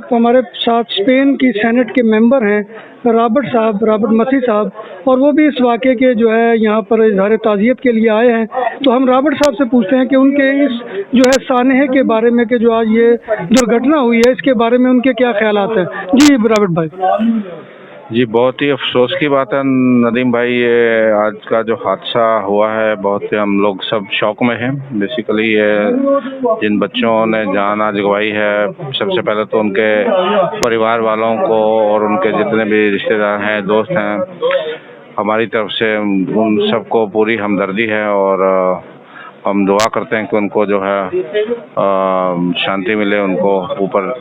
तो हमारे साथ स्पेन की सेनेट के मेंबर हैं रॉबर्ट मसी साहब, और वो भी इस वाक़े के जो है यहाँ पर इजहार ताज़ियत के लिए आए हैं। तो हम रॉबर्ट साहब से पूछते हैं कि उनके इस जो है सानहे के बारे में कि जो आज ये दुर्घटना हुई है, इसके बारे में उनके क्या ख्यालात हैं। जी रॉबर्ट भाई। जी, बहुत ही अफसोस की बात है नदीम भाई, ये आज का जो हादसा हुआ है बहुत ही हम लोग सब शौक में हैं। बेसिकली ये जिन बच्चों ने जान आज गंवाई है, सबसे पहले तो उनके परिवार वालों को और उनके जितने भी रिश्तेदार हैं, दोस्त हैं, हमारी तरफ से उन सबको पूरी हमदर्दी है। और हम दुआ करते हैं कि उनको जो है शांति मिले, उनको ऊपर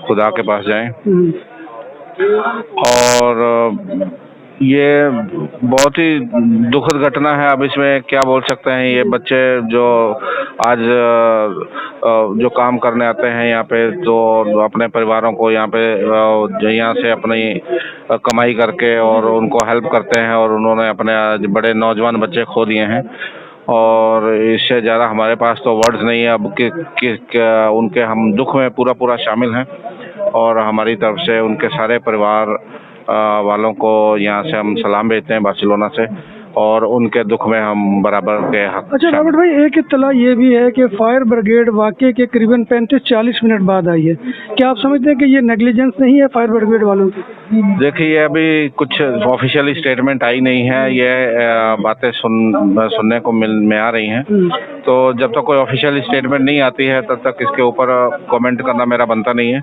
खुदा के पास जाएं। और ये बहुत ही दुखद घटना है। अब इसमें क्या बोल सकते हैं, ये बच्चे जो आज जो काम करने आते हैं यहाँ पे, तो अपने परिवारों को यहाँ पे यहाँ से अपनी कमाई करके और उनको हेल्प करते हैं, और उन्होंने अपने आज बड़े नौजवान बच्चे खो दिए हैं। और इससे ज़्यादा हमारे पास तो वर्ड्स नहीं है अब कि उनके हम दुख में पूरा शामिल हैं। और हमारी तरफ से उनके सारे परिवार वालों को यहाँ से हम सलाम भेजते हैं बार्सिलोना से, और उनके दुख में हम बराबर के हक। अच्छा रॉबर्ट भाई, एक इत्तला ये भी है कि फायर ब्रिगेड वाक़े के करीबन 35-40 मिनट बाद आई है। क्या आप समझते हैं कि ये नेग्लिजेंस नहीं है फायर ब्रिगेड वालों की? देखिए, अभी कुछ ऑफिशियली स्टेटमेंट आई नहीं है, ये बातें सुनने को में आ रही हैं। तो जब तक कोई ऑफिशियल स्टेटमेंट नहीं आती है तब तक इसके ऊपर कमेंट करना मेरा बनता नहीं है।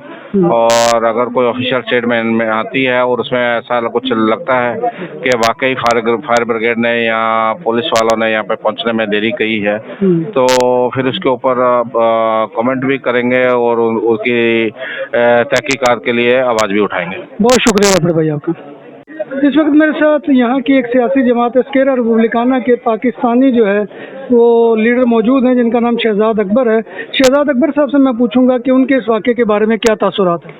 और अगर कोई ऑफिशियल स्टेटमेंट में आती है और उसमें ऐसा कुछ लगता है कि वाकई फायर ब्रिगेड ने या पुलिस वालों ने यहाँ पे पहुँचने में देरी की है, तो फिर उसके ऊपर कमेंट भी करेंगे और उसकी तहकीकात के लिए आवाज़ भी उठाएंगे। बहुत शुक्रिया रॉबर्ट भाई आपका। इस वक्त मेरे साथ यहाँ की एक सियासी जमात एस्केरा रिपब्लिकाना के पाकिस्तानी जो है वो लीडर मौजूद हैं, जिनका नाम शहजाद अकबर है। शहजाद अकबर साहब से मैं पूछूंगा कि उनके इस वाक़े के बारे में क्या तासुरात है।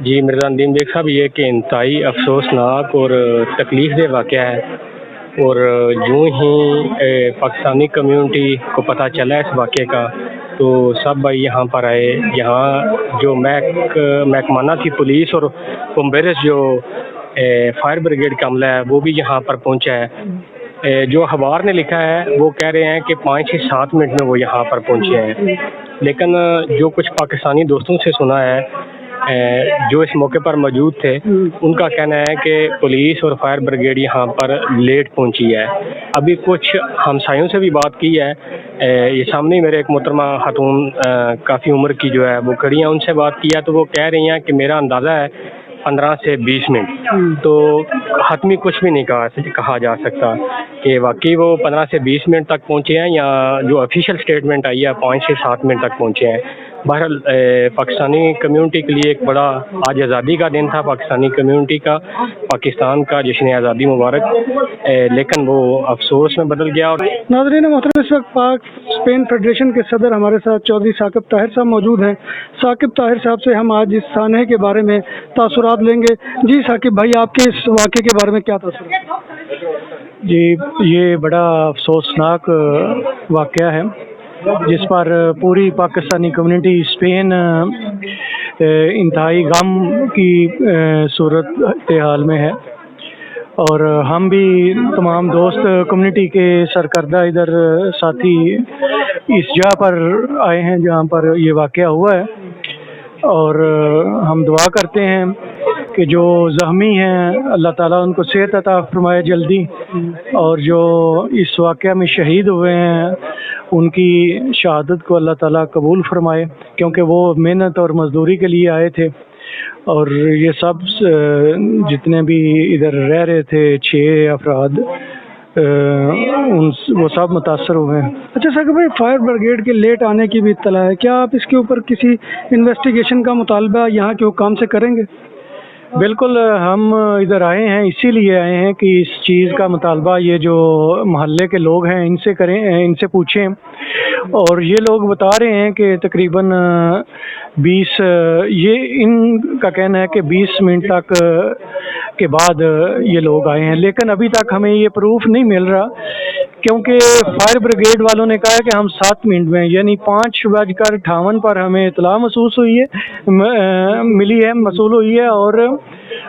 जी मिर्ज़ा नदीम बेग साहब, ये कि इंतहाई अफसोसनाक और तकलीफ़देह वाक़या है। और यूँ ही पाकिस्तानी कम्यूनिटी को पता चला इस वाक़े का तो सब भाई यहाँ पर आए। यहाँ जो महकमाना की पुलिस और बम्बेरस जो फायर ब्रिगेड का अमला है वो भी यहाँ पर पहुँचा है। जो अखबार ने लिखा है वो कह रहे हैं कि 5 से 7 मिनट में वो यहाँ पर पहुँचे हैं, लेकिन जो कुछ पाकिस्तानी दोस्तों से सुना है जो इस मौके पर मौजूद थे, उनका कहना है कि पुलिस और फायर ब्रिगेड यहाँ पर लेट पहुँची है। अभी कुछ हमसायों से भी बात की है, ये सामने मेरे एक मोहतरमा खातून काफ़ी उम्र की जो है वो खड़ी हैं, उनसे बात किया तो वो कह रही हैं कि मेरा अंदाज़ा है 15 से 20 मिनट। तो हतमी कुछ भी नहीं कहा जा सकता कि वाकई वो 15 से 20 मिनट तक पहुँचे हैं या जो ऑफिशियल स्टेटमेंट आई है 5 से 7 मिनट तक पहुँचे हैं। बहरहाल पाकिस्तानी कम्यूनिटी के लिए एक बड़ा आज आज़ादी का दिन था पाकिस्तानी कम्यूनिटी का, पाकिस्तान का जश्न आज़ादी मुबारक, लेकिन वो अफसोस में बदल गया। और नाज़रीन मोहतरम, इस वक्त पाक स्पेन फेडरेशन के सदर हमारे साथ चौधरी साकिब ताहिर साहब मौजूद हैं। साकिब ताहिर साहब से हम आज इस सानहे के बारे में तासुरात लेंगे। जी साकिब भाई, आपके इस वाक़े के बारे में क्या तासुरात? जी, ये बड़ा अफसोसनाक वाक़या है जिस पर पूरी पाकिस्तानी कम्युनिटी स्पेन इंतहाई गम की सूरत हाल में है। और हम भी तमाम दोस्त कम्युनिटी के सरकर्दा इधर साथी इस जगह पर आए हैं जहाँ पर ये वाक़या हुआ है। और हम दुआ करते हैं कि जो ज़ख्मी हैं अल्लाह ताला उनको सेहत अता फरमाए जल्दी, और जो इस वाक़या में शहीद हुए हैं उनकी शहादत को अल्लाह ताला कबूल फरमाए, क्योंकि वो मेहनत और मज़दूरी के लिए आए थे। और ये सब जितने भी इधर रह रहे थे 6 अफराद वो सब मुतासर हुए हैं। अच्छा साकिब भाई, फायर ब्रिगेड के लेट आने की भी इत्तला है, क्या आप इसके ऊपर किसी इन्वेस्टिगेशन का मुतालबा यहाँ के हुक्काम से करेंगे? बिल्कुल, हम इधर आए हैं इसीलिए आए हैं कि इस चीज़ का मुतालबा ये जो मोहल्ले के लोग हैं इनसे करें, इनसे पूछें। और ये लोग बता रहे हैं कि तकरीबन 20 ये इनका कहना है कि 20 मिनट तक के बाद ये लोग आए हैं, लेकिन अभी तक हमें ये प्रूफ नहीं मिल रहा, क्योंकि फायर ब्रिगेड वालों ने कहा है कि हम 7 मिनट में, यानी 5:58 पर हमें इतला मिली है, मसूल हुई है, और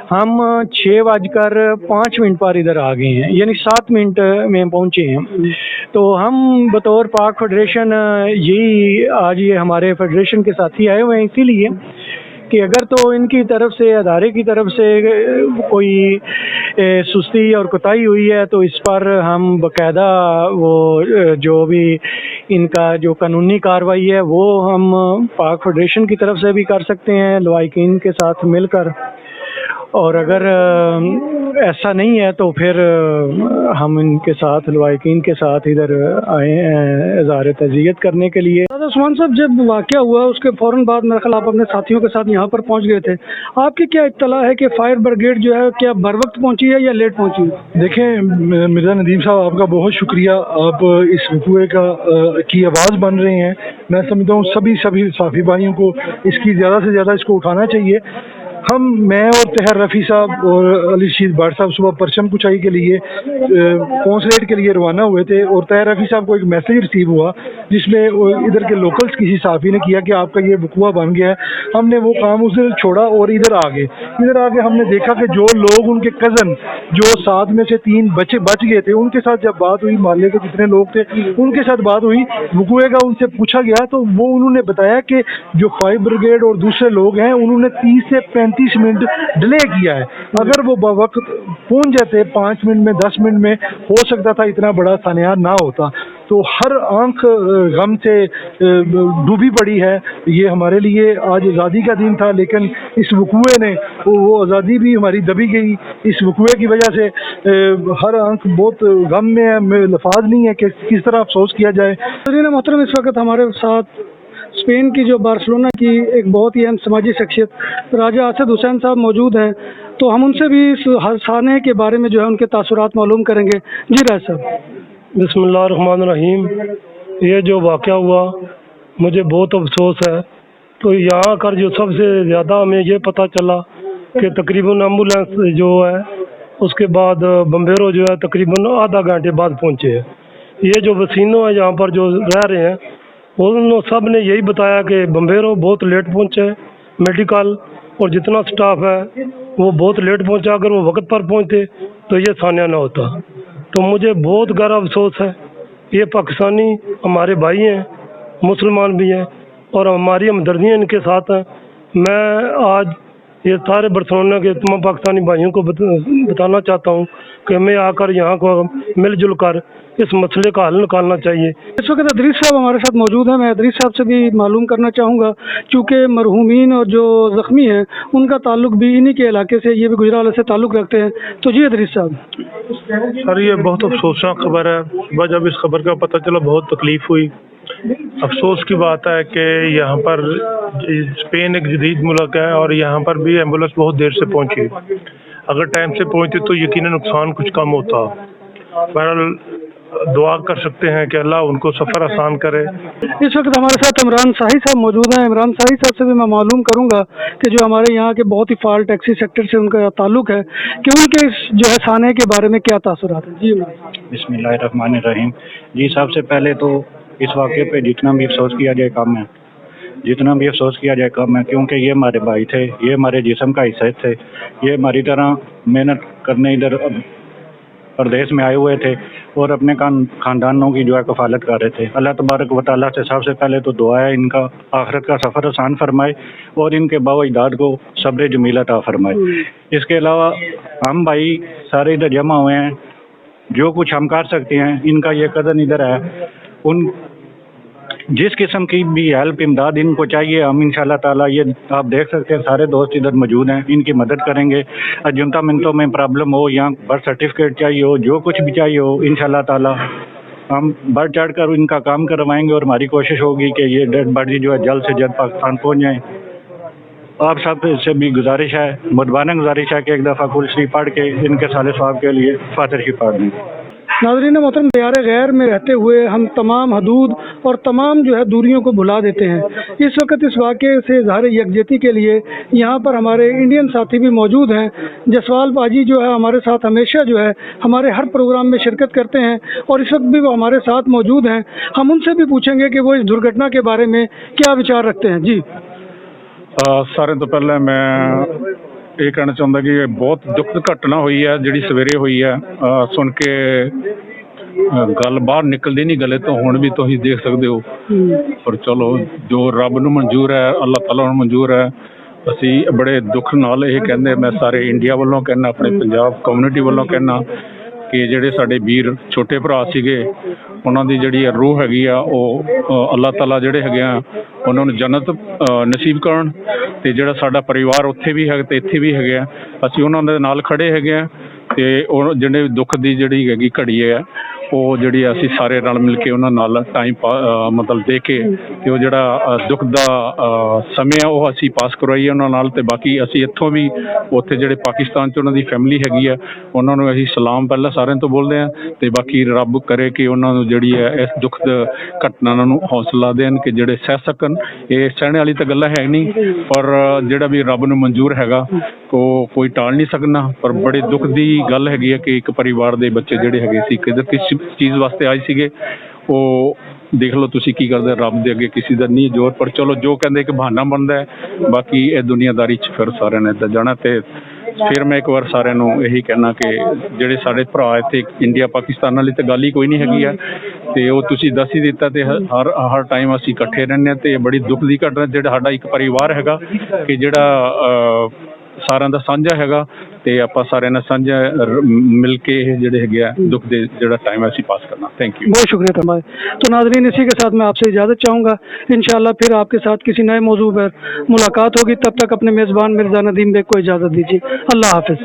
हम 6:05 पर इधर आ गए हैं, यानी 7 मिनट में पहुंचे हैं। तो हम बतौर पाक फेडरेशन यही आज ये हमारे फेडरेशन के साथी आए हुए हैं, इसीलिए कि अगर तो इनकी तरफ से, अदारे की तरफ से कोई सुस्ती और कोताही हुई है तो इस पर हम बाकायदा वो जो भी इनका जो कानूनी कार्रवाई है वो हम पाक फेडरेशन की तरफ से भी कर सकते हैं लवाहिकीन के साथ मिलकर, और अगर ऐसा नहीं है तो फिर हम इनके साथ, लवाहिकीन के साथ इधर आए हैं इज़हार तज़ियत करने के लिए। उस्मान साहब, जब वाक़या हुआ उसके फ़ौरन बाद मेरे ख्याल आप अपने साथियों के साथ यहाँ पर पहुँच गए थे, आपकी क्या इत्तला है कि फायर ब्रिगेड जो है क्या बर वक्त पहुँची है या लेट पहुँची है? देखें मिर्ज़ा नदीम साहब, आपका बहुत शुक्रिया, आप इस वक़ूए की आवाज़ बन रहे हैं। मैं समझता हूँ सभी साफ़ी भाइयों को इसकी ज़्यादा से ज़्यादा इसको उठाना चाहिए। मैं और तहर रफ़ी साहब और अली रशीद भाट साहब सुबह परचम कुचाई के लिए कॉन्सुलेट के लिए रवाना हुए थे, और तहर रफ़ी साहब को एक मैसेज रिसीव हुआ जिसमें इधर के लोकल्स किसी साफ़ी ने किया कि आपका ये वक़ूआ बन गया है। हमने वो काम उस दिन छोड़ा और इधर आ गए। इधर आके हमने देखा कि जो लोग, उनके कज़न जो 7 में से 3 बच गए थे, उनके साथ जब बात हुई, मोहल्ले के जितने लोग थे उनके साथ बात हुई, वक़ूए का उनसे पूछा गया तो वो उन्होंने बताया कि जो फायर ब्रिगेड और दूसरे लोग हैं उन्होंने 30 से 35 मिनट डिले किया है। अगर वो वक्त पहुंच जाते 5 मिनट में, 10 मिनट में, हो सकता था इतना बड़ा सानियार ना होता। तो हर आंख गम से डूबी पड़ी है। ये हमारे लिए आज आज़ादी का दिन था, लेकिन इस वक़ूए ने वो आज़ादी भी हमारी दबी गई। इस वक़ूए की वजह से हर आंख बहुत गम में है, लफाज नहीं है कि किस तरह अफसोस किया जाए। मोहतरम, इस वक्त हमारे साथ स्पेन की जो बार्सिलोना की एक बहुत ही अहम समाजी शख्सियत राजा असद हुसैन साहब मौजूद हैं, तो हम उनसे भी इस हादसाने के बारे में जो है उनके तासुरात मालूम करेंगे। जी राज साहब। बिस्मिल्लाहिर्रहमानिर्रहीम। ये जो वाक़या हुआ मुझे बहुत अफसोस है। तो यहाँ कर जो सबसे ज़्यादा हमें ये पता चला कि तकरीबन एम्बुलेंस जो है उसके बाद बम्बेरो जो है तकरीबन आधा घंटे बाद पहुँचे है। ये जो वसीनो है यहाँ पर जो रह रहे हैं उन सब ने यही बताया कि बम्बेरो बहुत लेट पहुँचे, मेडिकल और जितना स्टाफ है वो बहुत लेट पहुँचा। अगर वो वक्त पर पहुँचते तो ये सानिया ना होता। तो मुझे बहुत गहरा अफसोस है। ये पाकिस्तानी हमारे भाई हैं, मुसलमान भी हैं, और हमारी हमदर्दियाँ इनके साथ हैं। मैं आज ये सारे बार्सिलोना के तमाम पाकिस्तानी भाइयों को बताना चाहता हूँ कि हमें आकर यहाँ को मिलजुल कर इस मसले का हल निकालना चाहिए। इस वक्त अदरीस साहब हमारे साथ मौजूद हैं। मैं अदरीस साहब से भी मालूम करना चाहूँगा, चूँकि मरहूमीन और जो ज़ख्मी हैं उनका ताल्लुक भी इन्हीं के इलाके से, ये भी गुजरावाला से ताल्लुक़ रखते हैं। तो जी अदरीस साहब। सर, ये बहुत अफसोसनाक खबर है। सुबह जब इस खबर का पता चला बहुत तकलीफ़ हुई। अफसोस की बात है कि यहाँ पर स्पेन एक जदीद मुल्क है और यहाँ पर भी एम्बुलेंस बहुत देर से पहुँची। अगर टाइम से पहुँचती तो यकीनन नुकसान कुछ कम होता। बहरहाल दुआ कर सकते हैं कि अल्लाह उनको सफ़र आसान करे। इस वक्त हमारे साथ इमरान शाही साहब मौजूद हैं। इमरान शाही साहब से भी मैं मालूम करूंगा कि जो हमारे यहाँ के बहुत ही फाल टैक्सी सेक्टर से उनका ताल्लुक है, कि उनके इस जो है साने के बारे में क्या तासुरात हैं। जी बिस्मिल्लाहिर्रहमानिर्रहीम। जी, सबसे पहले तो इस वाक़े पे जितना भी अफसोस किया जाए कम है, जितना भी अफसोस किया जाए कम है, क्योंकि ये हमारे भाई थे, ये हमारे जिस्म का हिस्सा थे, ये हमारी तरह मेहनत करने इधर प्रदेश में आए हुए थे और अपने खानदानों की जो है कफालत कर रहे थे। अल्लाह तबारक व तआला से सबसे पहले तो दुआ है इनका आखिरत का सफ़र आसान फरमाए और इनके बाव अजदाद को सब्र जमीला अता फरमाए। इसके अलावा हम भाई सारे इधर जमा हुए हैं, जो कुछ हम कर सकते हैं। इनका ये कज़न इधर है, उन जिस किस्म की भी हेल्प इमदाद इनको चाहिए, हम इंशाल्लाह ताला, ये आप देख सकते हैं सारे दोस्त इधर मौजूद हैं, इनकी मदद करेंगे। अजंता मिनटों में प्रॉब्लम हो या बर्थ सर्टिफिकेट चाहिए हो, जो कुछ भी चाहिए हो, इंशाल्लाह ताला हम बढ़ चढ़ कर इनका काम करवाएंगे और हमारी कोशिश होगी कि ये डेड बॉडी जो है जल्द से जल्द पाकिस्तान पहुँच जाए। आप सब से भी गुजारिश है, मुदबाना गुजारिश है कि एक दफ़ा कुल शरीफ पढ़ के इनके साले साहब के लिए फातिहा शरीफ पढ़ दें। नाज़रीन मोहतरम, दियार गैर में रहते हुए हम तमाम हदूद और तमाम जो है दूरियों को भुला देते हैं। इस वक्त इस वाक़े से इज़हार यकजहती के लिए यहाँ पर हमारे इंडियन साथी भी मौजूद हैं। जसवाल पाजी जो है हमारे साथ हमेशा जो है हमारे हर प्रोग्राम में शिरकत करते हैं और इस वक्त भी वो हमारे साथ मौजूद हैं। हम उनसे भी पूछेंगे कि वो इस दुर्घटना के बारे में क्या विचार रखते हैं। जी सारे तो पहले मैं ਇਹ ਕਹਿਣਾ ਚਾਹੁੰਦਾ ਕਿ ਇਹ ਬਹੁਤ ਦੁੱਖ ਘਟਨਾ ਹੋਈ ਹੈ ਜਿਹੜੀ ਸਵੇਰੇ ਹੋਈ ਹੈ। ਸੁਣ ਕੇ ਗੱਲ ਬਾਹਰ ਨਿਕਲਦੀ ਨਹੀਂ ਗਲੇ ਤੋਂ, ਹੁਣ ਵੀ ਤੁਸੀਂ ਦੇਖ ਸਕਦੇ ਹੋ। ਪਰ ਚਲੋ ਜੋ ਰੱਬ ਨੂੰ ਮਨਜ਼ੂਰ ਹੈ, ਅੱਲਾਹ ਤਾਲਾ ਨੂੰ ਮਨਜ਼ੂਰ ਹੈ। ਅਸੀਂ ਬੜੇ ਦੁੱਖ ਨਾਲ ਇਹ ਕਹਿੰਦੇ, ਮੈਂ ਸਾਰੇ ਇੰਡੀਆ ਵੱਲੋਂ ਕਹਿੰਦਾ, ਆਪਣੇ ਪੰਜਾਬ ਕਮਿਊਨਿਟੀ ਵੱਲੋਂ ਕਹਿੰਦਾ ਕਿ ਜਿਹੜੇ ਸਾਡੇ ਵੀਰ ਛੋਟੇ ਭਰਾ ਸੀਗੇ ਉਹਨਾਂ ਦੀ ਜਿਹੜੀ ਰੂਹ ਹੈਗੀ ਆ ਉਹ ਅੱਲਾਹ ਤਾਲਾ ਜਿਹੜੇ ਹੈਗੇ ਆ ਉਹਨਾਂ ਨੂੰ ਜੰਨਤ ਨਸੀਬ ਕਰਨ। ਤੇ ਜਿਹੜਾ ਸਾਡਾ ਪਰਿਵਾਰ ਉੱਥੇ ਵੀ ਹੈ ਤੇ ਇੱਥੇ ਵੀ ਹੈਗੇ ਆ, ਅਸੀਂ ਉਹਨਾਂ ਦੇ ਨਾਲ ਖੜੇ ਹੈਗੇ ਆ। ਤੇ ਉਹ ਜਿਹੜੇ ਦੁੱਖ ਦੀ ਜਿਹੜੀ ਹੈਗੀ ਘੜੀ ਹੈ ਉਹ ਜਿਹੜੀ ਅਸੀਂ ਸਾਰੇ ਰਲ ਮਿਲ ਕੇ ਉਹਨਾਂ ਨਾਲ ਟਾਈਮ ਮਤਲਬ ਦੇ ਕੇ ਤੇ ਉਹ ਜਿਹੜਾ ਦੁੱਖ ਦਾ ਸਮੇਂ ਆ ਉਹ ਅਸੀਂ ਪਾਸ ਕਰਵਾਈਏ ਉਹਨਾਂ ਨਾਲ। ਤੇ ਬਾਕੀ ਅਸੀਂ ਇੱਥੋਂ ਵੀ ਉੱਥੇ ਜਿਹੜੇ ਪਾਕਿਸਤਾਨ 'ਚ ਉਹਨਾਂ ਦੀ ਫੈਮਿਲੀ ਹੈਗੀ ਆ ਉਹਨਾਂ ਨੂੰ ਅਸੀਂ ਸਲਾਮ ਪਹਿਲਾਂ ਸਾਰਿਆਂ ਤੋਂ ਬੋਲਦੇ ਹਾਂ। ਤੇ ਬਾਕੀ ਰੱਬ ਕਰੇ ਕਿ ਉਹਨਾਂ ਨੂੰ ਜਿਹੜੀ ਹੈ ਇਸ ਦੁੱਖ ਘਟਨਾ ਨੂੰ ਹੌਸਲਾ ਦੇਣ ਕਿ ਜਿਹੜੇ ਸਹਿ ਸਕਣ। ਇਹ ਸਹਿਣ ਵਾਲੀ ਤਾਂ ਗੱਲਾਂ ਹੈ ਨਹੀਂ, ਪਰ ਜਿਹੜਾ ਵੀ ਰੱਬ ਨੂੰ ਮਨਜ਼ੂਰ ਹੈਗਾ ਉਹ ਕੋਈ ਟਾਲ ਨਹੀਂ ਸਕਣਾ। ਪਰ ਬੜੇ ਦੁੱਖ ਦੀ ਗੱਲ ਹੈਗੀ ਹੈ ਕਿ ਇੱਕ ਪਰਿਵਾਰ ਦੇ ਬੱਚੇ ਜਿਹੜੇ ਹੈਗੇ ਸੀ ਕਿਸ ਚੀਜ਼ ਵਾਸਤੇ ਆਏ ਸੀਗੇ, ਉਹ ਦੇਖ ਲਓ ਤੁਸੀਂ ਕੀ ਕਰਦੇ। ਰੱਬ ਦੇ ਅੱਗੇ ਕਿਸੇ ਦਾ ਨਹੀਂ ਜ਼ੋਰ, ਪਰ ਚਲੋ ਜੋ ਕਹਿੰਦੇ ਇੱਕ ਬਹਾਨਾ ਬਣਦਾ ਹੈ। ਬਾਕੀ ਇਹ ਦੁਨੀਆਦਾਰੀ 'ਚ ਫਿਰ ਸਾਰਿਆਂ ਨੇ ਇੱਦਾਂ ਜਾਣਾ। ਤੇ ਫਿਰ ਮੈਂ ਇੱਕ ਵਾਰ ਸਾਰਿਆਂ ਨੂੰ ਇਹੀ ਕਹਿਣਾ ਕਿ ਜਿਹੜੇ ਸਾਡੇ ਭਰਾ ਇੱਥੇ ਇੰਡੀਆ ਪਾਕਿਸਤਾਨ ਵਾਲੀ ਤਾਂ ਗੱਲ ਹੀ ਕੋਈ ਨਹੀਂ ਹੈਗੀ ਆ। ਤੇ ਉਹ ਤੁਸੀਂ ਦੱਸ ਹੀ ਦਿੱਤਾ। ਤੇ ਹਰ ਟਾਈਮ ਅਸੀਂ ਇਕੱਠੇ ਰਹਿੰਦੇ ਹਾਂ। ਤੇ ਬੜੀ ਦੁੱਖ ਦੀ ਘਟਨਾ, ਜਿਹੜਾ ਸਾਡਾ ਇੱਕ ਪਰਿਵਾਰ ਹੈਗਾ ਕਿ ਜਿਹੜਾ ਸਾਰਿਆਂ ਦਾ ਸਾਂਝਾ ਹੈਗਾ ਤੇ ਆਪਾਂ ਸਾਰਿਆਂ ਨਾਲ ਸਾਂਝਾ ਮਿਲ ਕੇ ਜਿਹੜੇ ਹੈਗੇ ਆ दुख दे ਜਿਹੜਾ टाइम है पास करना। थैंक यू, बहुत शुक्रिया तमाम। तो नाज़रीन इसी के साथ मैं आपसे इजाज़त चाहूँगा। इंशाअल्लाह फिर आपके साथ किसी नए मौजू पर मुलाकात होगी। तब तक अपने मेज़बान मिर्ज़ा नदीम बेग को इजाज़त दीजिए। अल्लाह हाफ़िज़।